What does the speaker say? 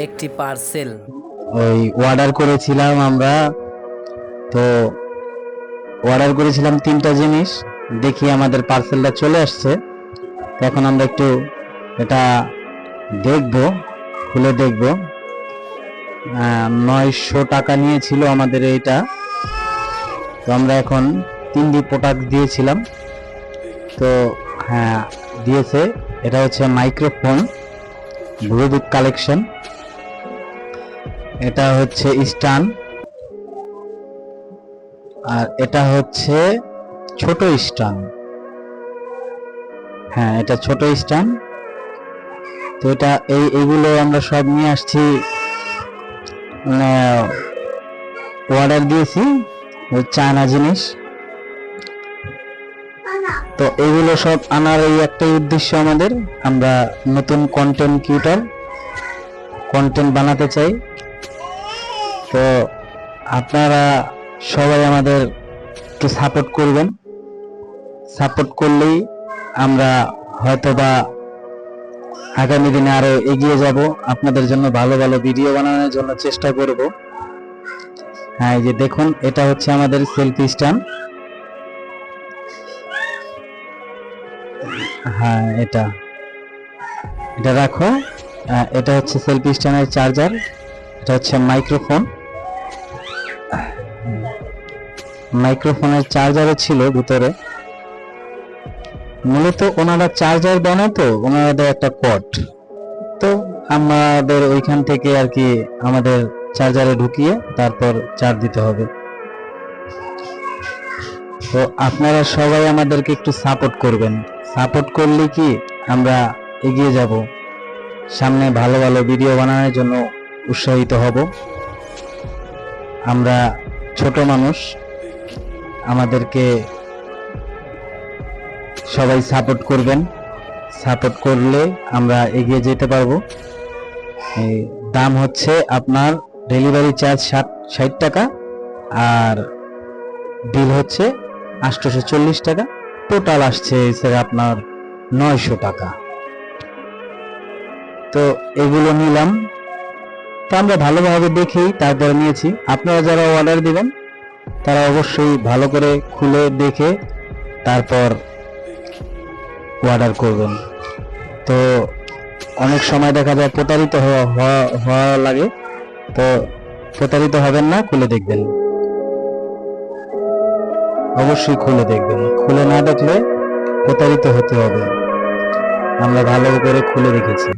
একটি পার্সেল ওই অর্ডার করেছিলাম আমরা। তো অর্ডার করেছিলাম 3টা জিনিস, দেখি আমাদের পার্সেলটা চলে আসছে। এখন আমরা একটু এটা দেখব, খুলে দেখব। 900 টাকা নিয়েছিল আমাদের এইটা। তো আমরা এখন 3টি প্রোডাক্ট দিয়েছিলাম। তো হ্যাঁ, দিয়েছে। এটা হচ্ছে মাইক্রোফোন ব্লুটুথ কালেকশন, এটা হচ্ছে স্ট্যান্ড, আর এটা হচ্ছে ছোট স্ট্যান্ড। হ্যাঁ, এটা ছোট স্ট্যান্ড। তো এটা এইগুলো আমরা সব নিয়ে আসছি, মানে অর্ডার দিয়েছি, ওই চায়না জিনিস। তো এগুলো সব আনার এই একটাই উদ্দেশ্য আমাদের, আমরা নতুন কন্টেন্ট ক্রিয়েটর, কন্টেন্ট বানাতে চাই। তো আপনারা সবাই আমাদের একটু সাপোর্ট করবেন। সাপোর্ট করলেই আমরা হয়তোবা আগামী দিনে আরো এগিয়ে যাব, আপনাদের জন্য ভালো ভালো ভিডিও বানানোর জন্য চেষ্টা করব। হ্যাঁ, এই যে দেখুন, এটা হচ্ছে আমাদের সেলফি স্ট্যান্ড। হ্যাঁ, এটা এটা রাখো। এটা হচ্ছে সেলফি স্ট্যান্ডের চার্জার। এটা হচ্ছে মাইক্রোফোন, মাইক্রোফোনের চার্জারও ছিল ভিতরে। মূলত ওনারা চার্জার বানায়, তো ওনাদের একটা কট, তো আমাদের ওইখান থেকে আর কি আমাদের চার্জারে ঢুকিয়ে তারপর চার্জ দিতে হবে। তো আপনারা সবাই আমাদেরকে একটু সাপোর্ট করবেন। সাপোর্ট করলে কি আমরা এগিয়ে যাব, সামনে ভালো ভালো ভিডিও বানানোর জন্য উৎসাহিত হব। আমরা ছোট মানুষ, আমাদেরকে সবাই সাপোর্ট করবেন। সাপোর্ট করলে আমরা এগিয়ে যেতে পারবো। এই দাম হচ্ছে আপনার ডেলিভারি চার্জ 60 টাকা, আর বিল হচ্ছে 840 টাকা। টোটাল আসছে স্যার আপনার 900 টাকা। তো এগুলো নিলাম, তো আমরা ভালোভাবে দেখেই তারপরে নিয়েছি। আপনারা যারা অর্ডার দিবেন তারা অবশ্যই ভালো করে খুলে দেখে তারপর অর্ডার করবেন। তো অনেক সময় দেখা যায় প্রতারিত হওয়া লাগে, তো প্রতারিত হবেন না, খুলে দেখবেন। অবশ্যই খুলে দেখবেন, খুলে না দেখলে প্রতারিত হতে হবে। আমরা ভালো করে খুলে রেখেছি।